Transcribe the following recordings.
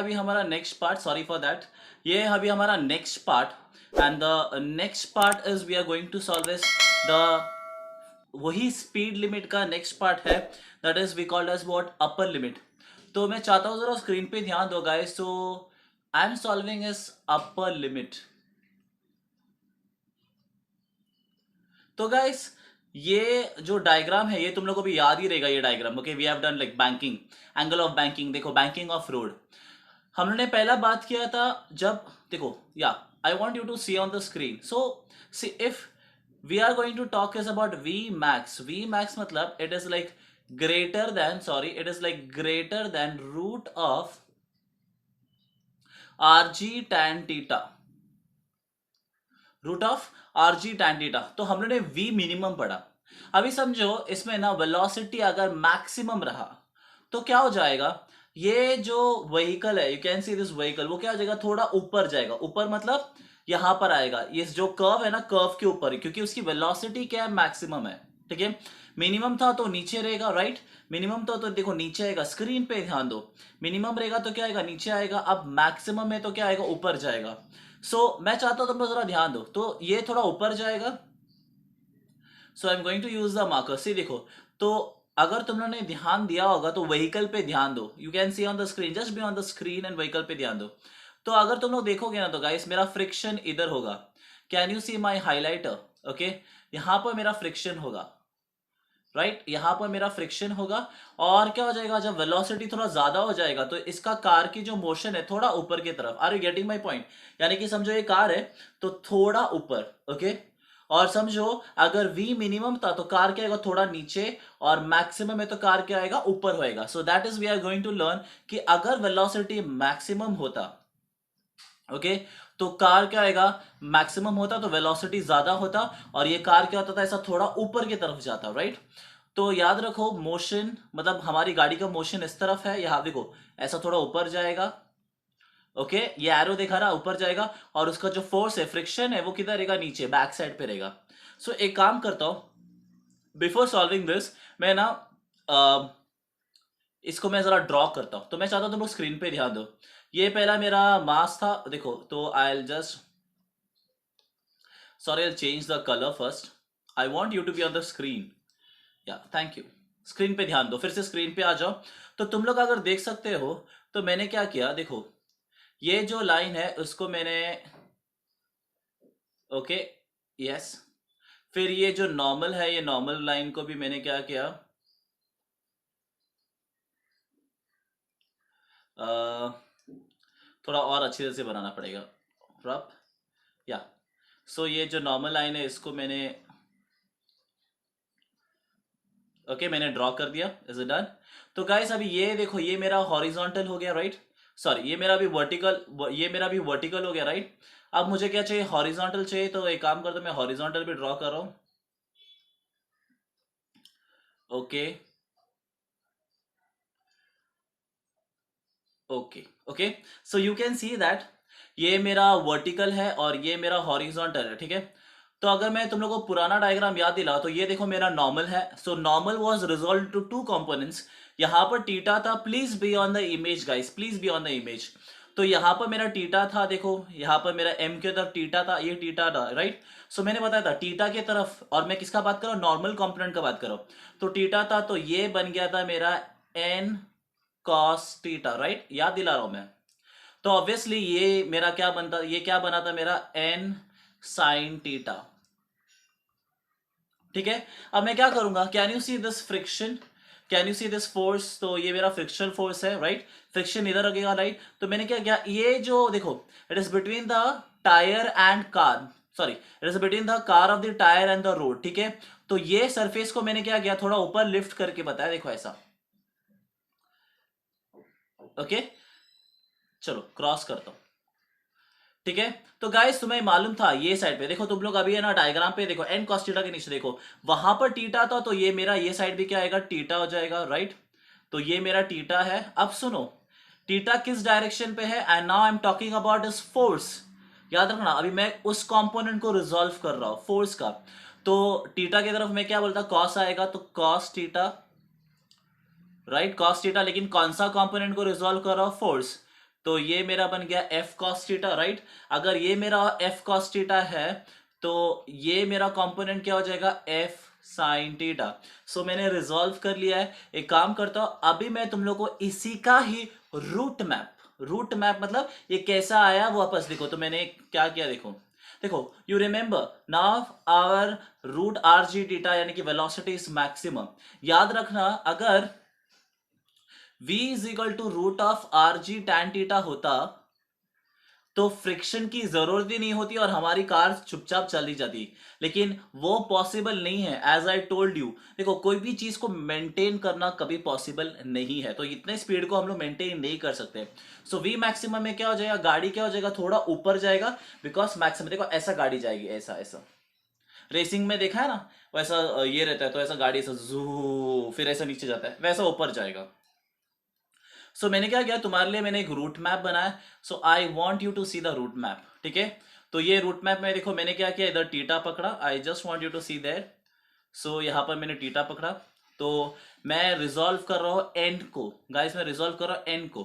अभी हमारा next part, sorry for that, ये है अभी हमारा next part and the next part is we are going to solve is the वही स्पीड लिमिट का नेक्स्ट पार्ट है, that is we called as what upper limit. तो मैं चाहता हूँ जरा स्क्रीन पे ध्यान दो guys. So I am solving is upper limit. तो गाइस ये जो डायग्राम है ये तुम लोगों को भी याद ही रहेगा ये diagram. Okay, we have done like banking, angle of banking, देखो बैंकिंग ऑफ रोड हमने पहला बात किया था जब, देखो या I want you to see on the screen. So see if we are going to talk is about V max मतलब it is like greater than, sorry it is like greater than root of R G tan theta, root of R G tan theta. तो हम लोगों ने V minimum पढ़ा। अभी समझो इसमें ना वेलोसिटी अगर मैक्सिमम रहा तो क्या हो जाएगा, ये जो व्हीकल है, you can see this vehicle, वो क्या हो जाएगा, थोड़ा ऊपर जाएगा। ऊपर मतलब यहां पर आएगा, ये जो कर्व है ना, कर्व के ऊपर, क्योंकि उसकी वेलोसिटी क्या है, मैक्सिमम है। ठीक है, मिनिमम था तो नीचे रहेगा, राइट। मिनिमम तो देखो नीचे आएगा, स्क्रीन पे ध्यान दो। मिनिमम रहेगा तो क्या आएगा, नीचे आएगा। अब मैक्सिमम है तो क्या आएगा, ऊपर जाएगा। मैं चाहता हूं तुम लोग जरा ध्यान दो, तो ये थोड़ा ऊपर जाएगा। I am going to use the marker. See देखो, तो अगर तुम लोगों ने ध्यान दिया होगा तो व्हीकल पे ध्यान दो। You can see on the screen, just be on the screen and vehicle पे ध्यान दो। तो अगर तुम लोग देखोगे ना तो गाइस मेरा फ्रिक्शन इधर होगा। Can you see my highlighter? Okay, यहां पर मेरा फ्रिक्शन होगा, राइट यहाँ पर मेरा फ्रिक्शन होगा। और क्या हो जाएगा, जब वेलोसिटी थोड़ा ज्यादा हो जाएगा तो इसका कार की जो मोशन है थोड़ा ऊपर की तरफ। Are you getting my point? यानी कि समझो ये कार है तो थोड़ा ऊपर, ओके। और समझो अगर v मिनिमम था तो कार क्या आएगा, थोड़ा नीचे, और मैक्सिमम है तो कार क्या आएगा, ऊपर होएगा। So that is we are going to learn कि अगर वेलोसिटी मैक्सिमम होता, ओके, तो कार क्या आएगा, मैक्सिमम होता तो वेलोसिटी ज्यादा होता, और ये कार क्या होता था, ऐसा थोड़ा ऊपर की तरफ जाता, राइट। तो याद रखो मोशन मतलब हमारी गाड़ी का मोशन इस तरफ है, यहां देखो ऐसा थोड़ा ऊपर जाएगा। ओके, ये एरो देखा ना, ऊपर जाएगा। और उसका जो फोर्स है, फ्रिक्शन है, वो किधर रहेगा, नीचे बैक साइड पे रहेगा। एक काम करता हूं, बिफोर सॉल्विंग दिस मैं ना इसको मैं जरा ड्रॉ करता हूं। तो मैं चाहता हूं तुम लोग स्क्रीन पे ध्यान दो। ये पहला मेरा मास था, देखो। तो I just, sorry, I'll change the color first. I want you to be on the screen. Yeah, thank you. Screen पे ध्यान दो, फिर से स्क्रीन पे आ जाओ। तो तुम लोग अगर देख सकते हो तो मैंने क्या किया, देखो ये जो लाइन है उसको मैंने, ओके, यस। फिर ये जो नॉर्मल है, ये नॉर्मल लाइन को भी मैंने क्या किया, अ, थोड़ा और अच्छी तरह से बनाना पड़ेगा, रफ, या। ये जो नॉर्मल लाइन है इसको मैंने, ओके, मैंने ड्रॉ कर दिया। Is it done? तो गाइस अभी ये देखो, ये मेरा हॉरिजॉन्टल हो गया, राइट। सॉरी, ये मेरा भी वर्टिकल, ये मेरा भी वर्टिकल हो गया, राइट। अब मुझे क्या चाहिए, हॉरिजॉन्टल चाहिए। तो एक काम कर दो, मैं हॉरिजॉन्टल भी ड्रॉ कर रहा हूं। Okay okay okay, you can see that ये मेरा वर्टिकल है और ये मेरा हॉरिजॉन्टल है, ठीक है। तो अगर मैं तुम लोगों को पुराना डायग्राम याद दिला, तो ये देखो मेरा नॉर्मल है। Normal was resolve to two components. यहाँ पर टीटा था, please be on the image guys, please be on the image. तो यहाँ पर मेरा टीटा था, देखो यहाँ पर मेरा एम की तरफ टीटा था, ये टीटा था, राइट। मैंने बताया था टीटा की तरफ, और मैं किसका बात कर रहा हूँ, नॉर्मल कंपोनेंट का बात कर रहा हूँ। तो टीटा था तो ये बन गया था मेरा एन कॉस टीटा, राइट, याद दिला रहा हूं मैं। तो ऑब्वियसली ये मेरा क्या बनता, ये क्या बना था मेरा, एन साइन टीटा। ठीक है, अब मैं क्या करूंगा, can you see this friction, can you see this force? तो ये मेरा फ्रिक्शन फोर्स है, राइट। फ्रिक्शन इधर लगेगा, राइट। तो मैंने क्या किया, ये जो देखो, it is between the tyre and car, sorry it is between the car of the tyre and the road, ठीक है। तो ये सरफेस को मैंने क्या किया, थोड़ा ऊपर लिफ्ट करके बताया, देखो ऐसा। ओके, चलो क्रॉस करता हूं, ठीक है। तो गाइस तुम्हें मालूम था ये साइड पे देखो, तुम लोग अभी है ना डायग्राम पे देखो, एन कॉस टीटा के नीचे देखो, वहां पर टीटा था तो ये मेरा ये साइड भी क्या आएगा, टीटा हो जाएगा, राइट। तो ये मेरा टीटा है। अब सुनो, टीटा किस डायरेक्शन पे है, and now I am talking about this force. याद रखना, अभी मैं उस कंपोनेंट को रिजॉल्व कर रहा हूं, फोर्स का। तो टीटा की तरफ मैं क्या बोलता, कॉस आएगा, तो cos theta, right, cos theta. लेकिन कौन सा कंपोनेंट को रिजॉल्व कर रहा हूं, फोर्स। तो ये मेरा बन गया एफ कॉस थीटा, राइट। अगर ये मेरा एफ कॉस थीटा है तो ये मेरा कंपोनेंट क्या हो जाएगा, एफ साइन थीटा। सो मैंने रिजॉल्व कर लिया है। एक काम करता हूं, अभी मैं तुम लोग को इसी का ही रूट मैप मतलब ये कैसा आया वो वापस लिखो। तो मैंने क्या किया, देखो देखो, you remember now our root r g theta यानी कि वेलोसिटी इज मैक्सिमम। याद रखना, अगर v is equal to root of R G tan theta होता तो फ्रिक्शन की जरूरत ही नहीं होती और हमारी कार चुपचाप चली जाती। लेकिन वो पॉसिबल नहीं है, एज आई टोल्ड यू। देखो, कोई भी चीज को मेंटेन करना कभी पॉसिबल नहीं है, तो इतने स्पीड को हम लोग मेंटेन नहीं कर सकते। सो वी मैक्सिमम में क्या हो जाएगा, गाड़ी क्या हो जाएगा, थोड़ा ऊपर जाएगा। बिकॉज मैक्सिमम देखो ऐसा गाड़ी जाएगी, ऐसा ऐसा रेसिंग में देखा है ना, वैसा ये रहता है, तो ऐसा गाड़ी ऐसा जू फिर ऐसा नीचे जाता है, वैसा ऊपर जाएगा। सो मैंने क्या किया, तुम्हारे लिए मैंने एक रूट मैप बनाया। So I want you to see the route map, ठीक है। तो ये रूट मैप में देखो मैंने क्या किया, इधर टीटा पकड़ा, I just want you to see there. So यहाँ पर मैंने टीटा पकड़ा, तो मैं रिजॉल्व कर रहा हूँ एन को, गाइस मैं रिजॉल्व कर रहा हूँ एन को।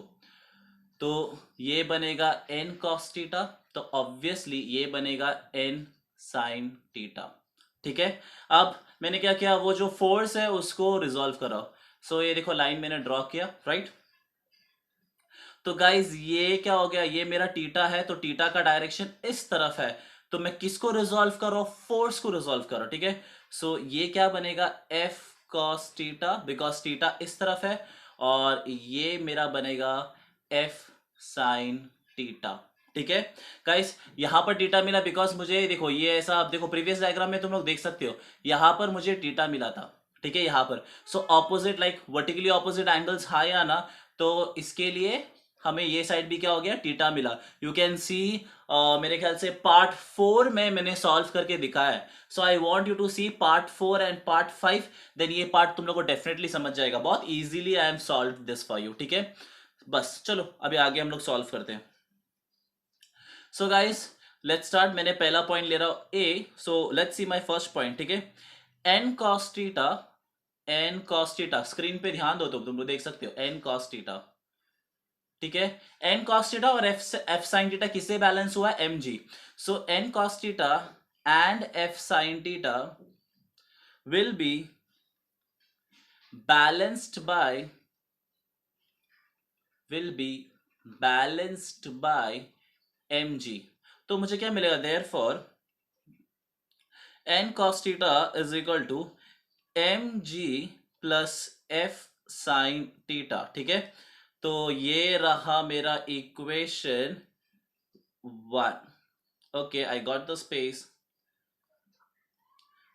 तो ये बनेगा एन कॉस टीटा, तो ऑब्वियसली ये बनेगा एन साइन टीटा, ठीक है। अब मैंने क्या किया, वो जो फोर्स है उसको रिजॉल्व करा। सो ये देखो लाइन मैंने ड्रॉ किया, राइट। तो गाइज ये क्या हो गया, ये मेरा टीटा है, तो टीटा का डायरेक्शन इस तरफ है। तो मैं किसको रिजॉल्व कर रहा हूं, फोर्स को रिजॉल्व कर रहा हूं, ठीक है। सो ये क्या बनेगा, F cos theta, because theta इस तरफ है, और ये मेरा बनेगा एफ साइन टीटा, ठीक है। गाइस यहां पर टीटा मिला बिकॉज मुझे देखो ये ऐसा, आप देखो प्रीवियस डायग्राम में तुम लोग देख सकते हो, यहां पर मुझे टीटा मिला था, ठीक है, यहां पर। So opposite like vertically opposite angles high आना, तो इसके लिए हमें ये साइड भी क्या हो गया, टीटा मिला। यू कैन सी, मेरे ख्याल से पार्ट 4 में मैंने सॉल्व करके दिखाया है। So I want you to see part 4 and part 5, then ये पार्ट तुम लोग को डेफिनेटली समझ जाएगा, बहुत easily I am solve this for you, ठीक है। बस चलो अभी आगे हम लोग सॉल्व करते हैं। So guys let's start. मैंने पहला पॉइंट ले रहा हूं A, so let's see my first point, ठीक है। N cos theta, N cos theta, screen पे ध्यान दो, तुम लोग देख सकते हो एन कॉस थीटा, ठीक है। एन कॉस थीटा और एफ साइन थीटा किससे बैलेंस हुआ, M ji. So N cos theta and F sine theta will be balanced by, will be balanced by M G. तो मुझे क्या मिलेगा, therefore N cos theta is equal to M G plus F sine theta, ठीक है। तो ये रहा मेरा equation 1। Okay, I got the space.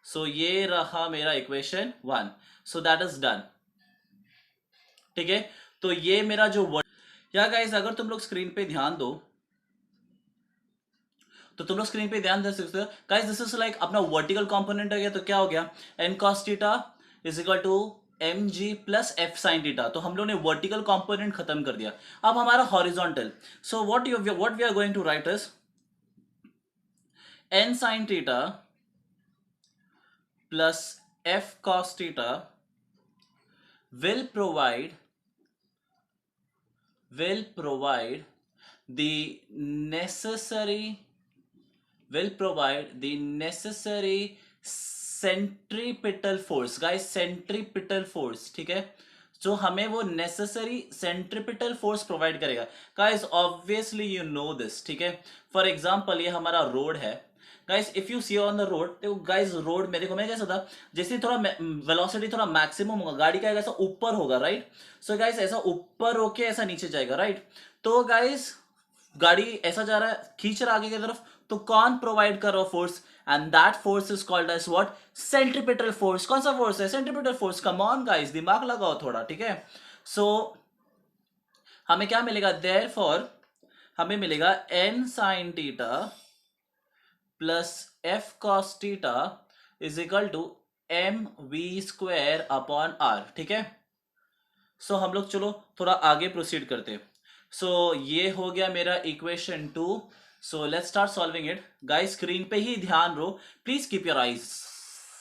So ये रहा मेरा equation 1। So that is done, ठीक है। तो ये मेरा जो या गाइस अगर तुम लोग स्क्रीन पे ध्यान दो, तो तुम लोग स्क्रीन पे ध्यान दे सकते हो गाइस, दिस इज लाइक अपना वर्टिकल कंपोनेंट हो गया। तो क्या हो गया, n cos theta is equal to M G plus F sine theta. तो हम लोग ने वर्टिकल कंपोनेंट खत्म कर दिया। अब हमारा horizontal, so what we are going to write is n sine theta plus f cos theta will provide the necessary centripetal force, guys centripetal force, ठीक है। जो हमें वो नेसेसरी सेंट्रीपिटल फोर्स प्रोवाइड करेगा। Guys obviously you know this, ठीक है। For example ये हमारा रोड है, guys if you see on the road, देखो गाइस रोड में देखो मैं कैसा था, जैसे थोड़ा वेलोसिटी थोड़ा मैक्सिमम होगा, गाड़ी का ऐसा ऊपर होगा, राइट। सो गाइस ऐसा ऊपर होके ऐसा नीचे जाएगा, राइट। तो गाइस गाड़ी ऐसा जा रहा है, खींच रहा है आगे की तरफ, तो कौन प्रोवाइड कर रहा है force, and that force is called as what, centripetal force. कौन सा फोर्स है, centripetal force. Come on guys, दिमाग लगाओ थोड़ा, ठीक है। सो हमें क्या मिलेगा, देयरफॉर हमें मिलेगा n sine theta plus f cos theta is equal to m v square upon r, ठीक है। सो हम लोग चलो थोड़ा आगे प्रोसीड करते हैं। सो ये हो गया मेरा equation 2। So let's start solving it. Guys screen पे ही ध्यान रहो, प्लीज कीप योर आइज,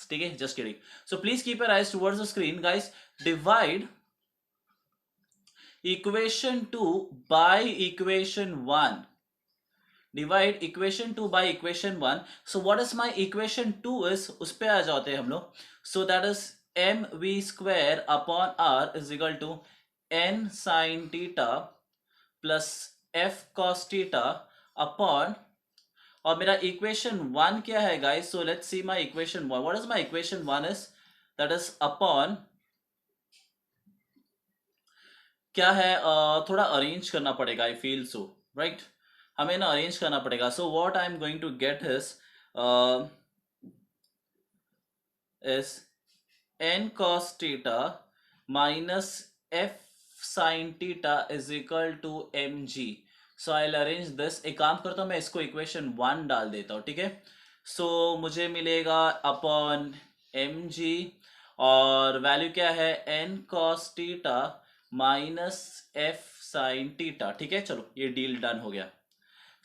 ठीक है, just kidding. So please keep your eyes towards the screen. Guys divide equation 2 by equation 1, divide equation 2 by equation 1. So what is my equation 2 is, उस पे आ जाते हैं हम लोग. So that is m v square upon r is equal to n sine theta plus f cos theta upon, और मेरा equation 1 क्या है guys? So let's see my equation 1. What is my equation 1 is, that is upon, क्या है, थोड़ा arrange करना पड़ेगा, I feel so, right. हमें ना अरेंज करना पड़ेगा. So what I am going to get is n cos theta minus f sine theta is equal to M G. So I arrange this. एक काम करता हूँ, मैं इसको इक्वेशन 1 डाल देता हूँ, ठीक है. सो मुझे मिलेगा अपॉन एम जी, और वैल्यू क्या है, N cos theta minus f sine theta. ठीक है, चलो ये डील डन हो गया.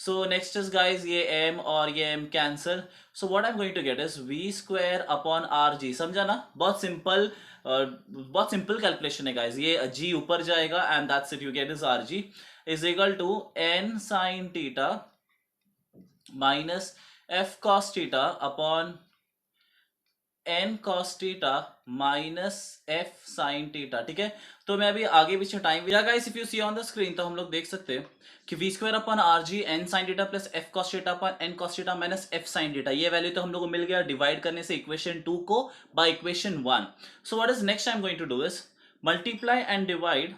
सो नेक्स्ट इज गाइज, ये m और ये m cancel. So what I am going to get is v square upon r g. समझा ना, बहुत सिंपल, बहुत सिंपल कैलकुलेशन है गाइज. ये g ऊपर जाएगा and that's it, you get is r g is equal to n sine theta minus f cos theta upon N cos theta minus f sine theta. ठीक है, तो मैं अभी आगे पीछे time, guys if you see on the screen, तो हम लोग देख सकते हैं कि v square upon r g n sine theta plus f cos theta upon N cos theta minus f sine theta. ये वैल्यू तो हम लोग को मिल गया डिवाइड करने से इक्वेशन 2 को by equation 1. So what is next I am going to do is multiply and divide,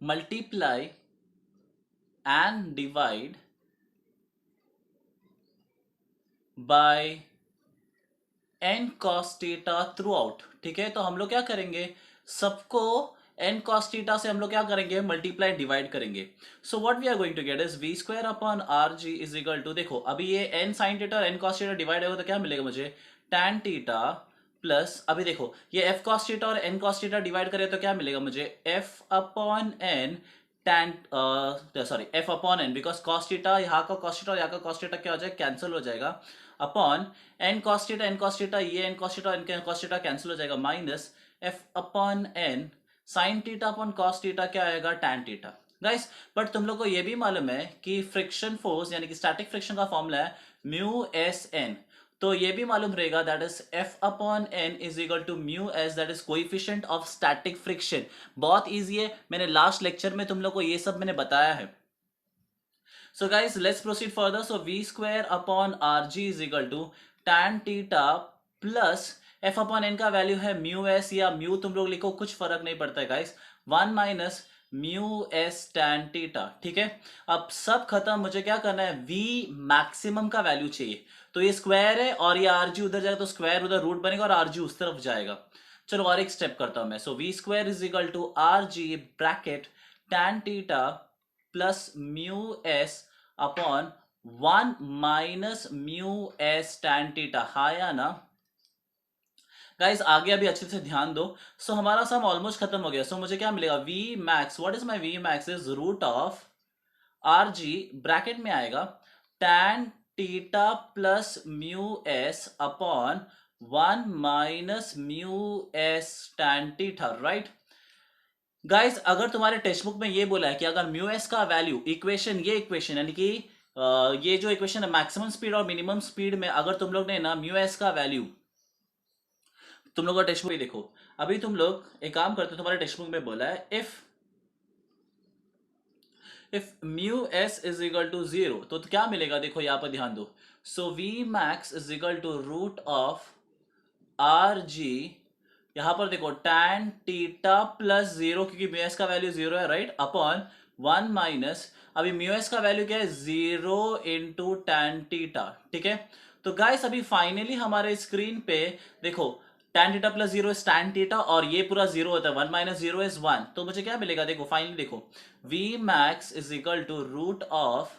multiply and divide by N cos theta throughout. ठीक है, तो हम लोग क्या करेंगे, सबको एन कॉस थीटा से हम लोग क्या करेंगे, मल्टीप्लाई डिवाइड करेंगे. So what we are going to get is v square upon r g is equal to, देखो अभी ये एन साइन थीटा और एन कॉस थीटा डिवाइड होगा तो क्या मिलेगा मुझे, टैन थीटा प्लस, अभी देखो ये एफ कॉस थीटा और एन कॉस थीटा डिवाइड करे तो क्या मिलेगा मुझे, F upon N tan, sorry F upon N, because cos theta, यहाँ का कॉस थीटा और यहाँ का कॉस थीटा क्या हो जाएगा, कैंसिल हो जाएगा, upon N cos theta N cos theta, ये N cos theta N cos theta cancel हो जाएगा, minus F upon N sine theta upon cos theta क्या आएगा, टैन थीटा. गाइस बट तुम लोग को ये भी मालूम है कि फ्रिक्शन फोर्स यानी कि स्टैटिक फ्रिक्शन का फॉर्मूला है म्यू एस एन. तो ये भी मालूम रहेगा that is F upon N is equal to mu s, that is coefficient of static friction. बहुत इजी है, मैंने लास्ट लेक्चर में तुम लोग को ये सब मैंने बताया है. So guys, let's proceed further. So v square upon rg is equal to tan theta plus f upon n का वैल्यू है म्यू एस, या म्यू तुम लोग लिखो, कुछ फर्क नहीं पड़ता है guys, 1 minus mu S tan theta. ठीक है, अब सब खत्म, मुझे क्या करना है, v मैक्सिमम का वैल्यू चाहिए. तो ये स्क्वायर है और ये आर जी उधर जाएगा तो स्क्वायर उधर रूट बनेगा और आर जी उस तरफ जाएगा. चलो और एक स्टेप करता हूं मैं. So v square is equal to r g bracket tan theta plus mu s upon 1 minus mu s tan theta. हाँ या ना गाइस, आगे अभी अच्छे से ध्यान दो. सो हमारा सम ऑलमोस्ट खत्म हो गया. सो मुझे क्या मिलेगा, v max, what is my v max is root of are g bracket में आएगा tan theta plus mu s upon 1 minus mu s tan theta, right. Guys अगर तुम्हारे टेक्स्ट बुक में ये बोला है कि अगर म्यू एस का वैल्यू इक्वेशन, ये इक्वेशन यानी कि ये जो इक्वेशन है मैक्सिमम स्पीड और मिनिमम स्पीड में, अगर तुम लोग ने ना म्यू एस का वैल्यू, तुम लोग का टेक्स्ट बुक देखो, अभी तुम लोग एक काम करते हो, तुम्हारे टेक्स्ट बुक में बोला है if mu s is equal to 0, तो क्या मिलेगा, देखो यहां पर ध्यान दो. So v max is equal to root of are g, यहां पर देखो tan थीटा प्लस 0, क्योंकि म्यू एस का वैल्यू 0 है, राइट, अपॉन 1 माइनस, अभी म्यू एस का वैल्यू क्या है, 0 इंटू टैन थीटा. ठीक है, तो गाइस अभी फाइनली हमारे स्क्रीन पे देखो tan theta plus 0 is tan theta और ये पूरा 0 होता है, 1 माइनस 0 इज 1. तो मुझे क्या मिलेगा, देखो फाइनली देखो, v max is equal to root of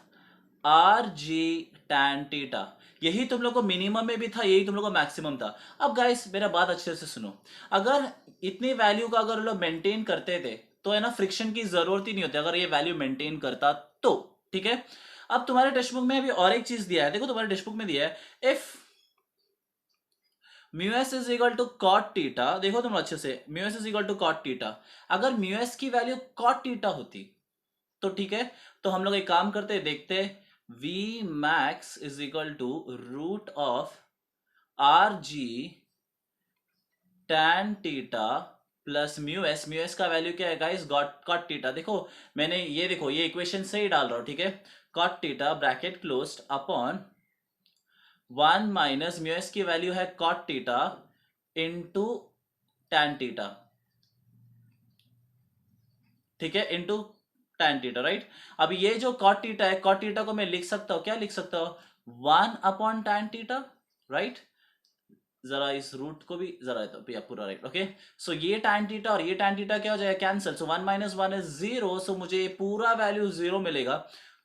R G tan theta. यही तुम लोग को मिनिमम में भी था, यही तुम लोग को मैक्सिमम था. अब गाइस मेरा बात अच्छे से सुनो, अगर इतनी वैल्यू का अगर लोग मेंटेन करते थे तो है ना, फ्रिक्शन की जरूरत ही नहीं होती अगर ये वैल्यू मेंटेन करता तो. ठीक है, अब तुम्हारे टेक्स्ट बुक में अभी और एक चीज दिया है, देखो तुम्हारे टेक्स्ट बुक में दिया है if mu s is equal to cot theta, देखो तुम अच्छे से, mu s is equal to cot theta. अगर म्यू एस की वैल्यू कॉट टीटा होती तो ठीक है, तो हम लोग एक काम करते देखते, v max is equal to root of are g tan theta plus mu s का वैल्यू क्या है गाइस, गॉट कॉट टीटा। देखो मैंने ये, देखो ये इक्वेशन से ही डाल रहा हूं, ठीक है, cot theta bracket closed upon 1 minus mu s की वैल्यू है cot theta into tan theta, ठीक है, इंटू tan टीटा, राइट। अब ये जो कॉट टीटा है, कॉट टीटा को मैं लिख सकता हूं, क्या लिख सकता हूं, 1 अपॉन tan टीटा, राइट। जरा इस रूट को भी जरा तो भैया पूरा राइट, ओके। सो ये tan थीटा और ये tan थीटा क्या हो जाएगा, कैंसिल। सो 1 माइनस 1 इज 0, सो मुझे ये पूरा वैल्यू 0 मिलेगा।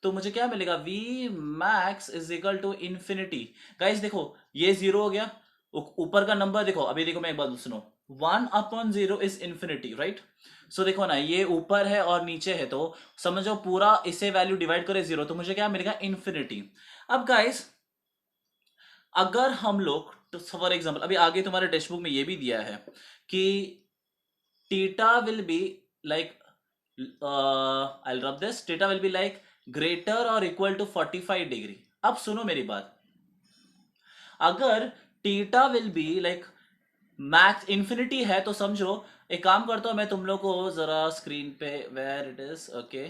तो मुझे क्या मिलेगा, v max is equal to infinity. Guys देखो ये 0 हो गया, ऊपर का नंबर देखो, अभी देखो मैं एक बात सुनो, 1 अपॉन 0 इज इन्फिनिटी, राइट। सो देखो ना, ये ऊपर है और नीचे है, तो समझो पूरा इसे वैल्यू डिवाइड करे 0, तो मुझे क्या मिलेगा, इन्फिनिटी। अब गाइस अगर हम लोग, तो फॉर एग्जाम्पल अभी आगे तुम्हारे टेक्स्ट बुक में ये भी दिया है कि theta will be like, I rub this, theta will be like greater और इक्वल टू 45 डिग्री। अब सुनो मेरी बात, अगर theta will be like max infinity है, तो समझो एक काम करता हूं मैं तुम लोग को जरा स्क्रीन पे, वेयर इट इज, ओके,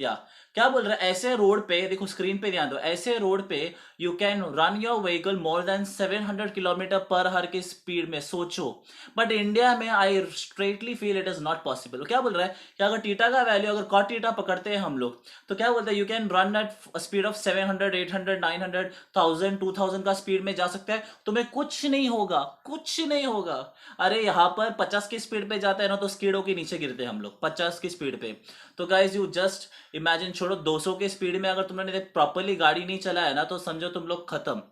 या क्या बोल रहा है, ऐसे रोड पे देखो, स्क्रीन पे ध्यान दो, ऐसे रोड पे you can run your vehicle more than 700 kilometre per hour की स्पीड में, सोचो। बट इंडिया में I straightly feel it is not possible. क्या बोल रहा है कि अगर टीटा का वैल्यू, अगर कॉट टीटा पकड़ते हैं हम लोग, तो क्या बोलते हैं, you can run at speed of 700, 800, 900, 1000, 2000 का स्पीड में जा सकता है, तुम्हें कुछ नहीं होगा, कुछ नहीं होगा। अरे यहाँ पर 50 की स्पीड पे जाता है ना, तो स्कीडो के नीचे गिरते हैं हम लोग 50 की स्पीड पे। तो गाइज यू जस्ट इमेजिन, छोड़ो 200 के स्पीड में अगर तुमने प्रॉपरली गाड़ी नहीं चलाया ना, तो समझो तुम लोग खत्म,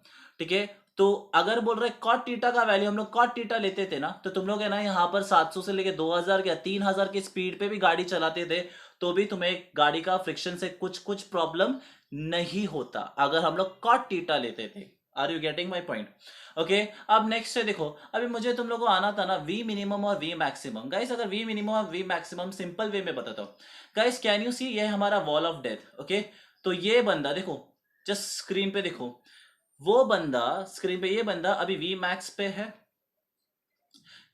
ठीक है। तो अगर बोल रहे कॉट टीटा का वैल्यू, हम लोग कॉट टीटा लेते थे ना, तो तुम लोग है ना यहाँ पर 700 से लेके 2000 या 3000 की स्पीड पे भी गाड़ी चलाते थे, तो भी तुम्हें गाड़ी का फ्रिक्शन से कुछ कुछ प्रॉब्लम नहीं होता, अगर हम लोग कॉट टीटा लेते थे। Are you getting my point, okay. अब नेक्स्ट है, देखो अभी मुझे तुम लोगों को आना था ना वी मिनिमम और वी मैक्सिमम। गाइस अगर वी मिनिमम और वी मैक्सिमम सिंपल वे में बताता हूँ। गाइस कैन यू सी, ये है हमारा वॉल ऑफ डेथ, ओके। तो ये बंदा देखो, जस्ट स्क्रीन पे देखो, वो बंदा स्क्रीन पे, ये बंदा अभी वी मैक्स पे है,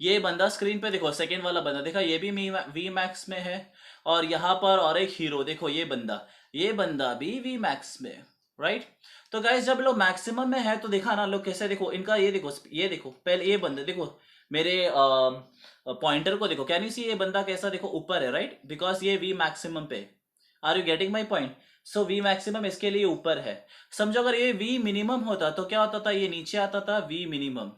ये बंदा स्क्रीन पे देखो, सेकेंड वाला बंदा देखा, ये भी वी मैक्स में है, और यहां पर और एक हीरो देखो, ये बंदा भी वी मैक्स में, राइट। तो गाइस जब लोग मैक्सिमम में है, तो देखा ना लोग कैसे, देखो इनका ये देखो पहले ये बंदा देखो, मेरे पॉइंटर को देखो, कैन यू सी, ये बंदा कैसा देखो ऊपर है, राइट, बिकॉज ये वी मैक्सिमम पे। Are you getting my point. So v maximum इसके लिए ऊपर है। समझो अगर ये वी मिनिमम होता तो क्या होता था, ये नीचे आता था वी मिनिमम,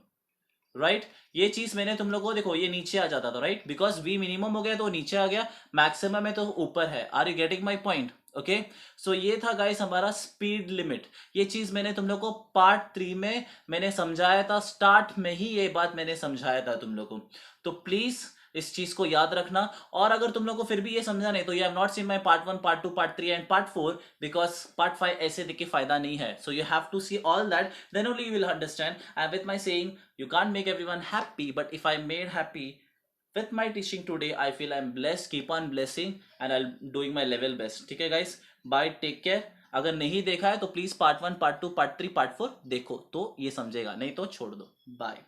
राइट। ये चीज मैंने तुम लोग को देखो, ये नीचे आ जाता था, राइट, बिकॉज वी मिनिमम हो गया तो नीचे आ गया, मैक्सिमम है तो ऊपर है। Are you getting my point, okay. So ये था गाइस हमारा स्पीड लिमिट। ये चीज मैंने तुम लोग को पार्ट 3 में मैंने समझाया था, स्टार्ट में ही ये बात मैंने समझाया था तुम लोग को। तो प्लीज इस चीज को याद रखना। और अगर तुम लोग को फिर भी ये समझा नहीं, तो you have not seen my part 1, part 2, part 3 and part 4, because part 5 ऐसे देख के फायदा नहीं है। So you have to see all that, then only you will understand. And with my saying, you can't make everyone happy, but if I made happy with my teaching today, I feel I'm blessed, keep on blessing, and I'll doing my level best। ठीक है guys, bye, take care। अगर नहीं देखा है तो please part 1, part 2, part 3, part 4 देखो, तो ये समझेगा, नहीं तो छोड़ दो। बाय।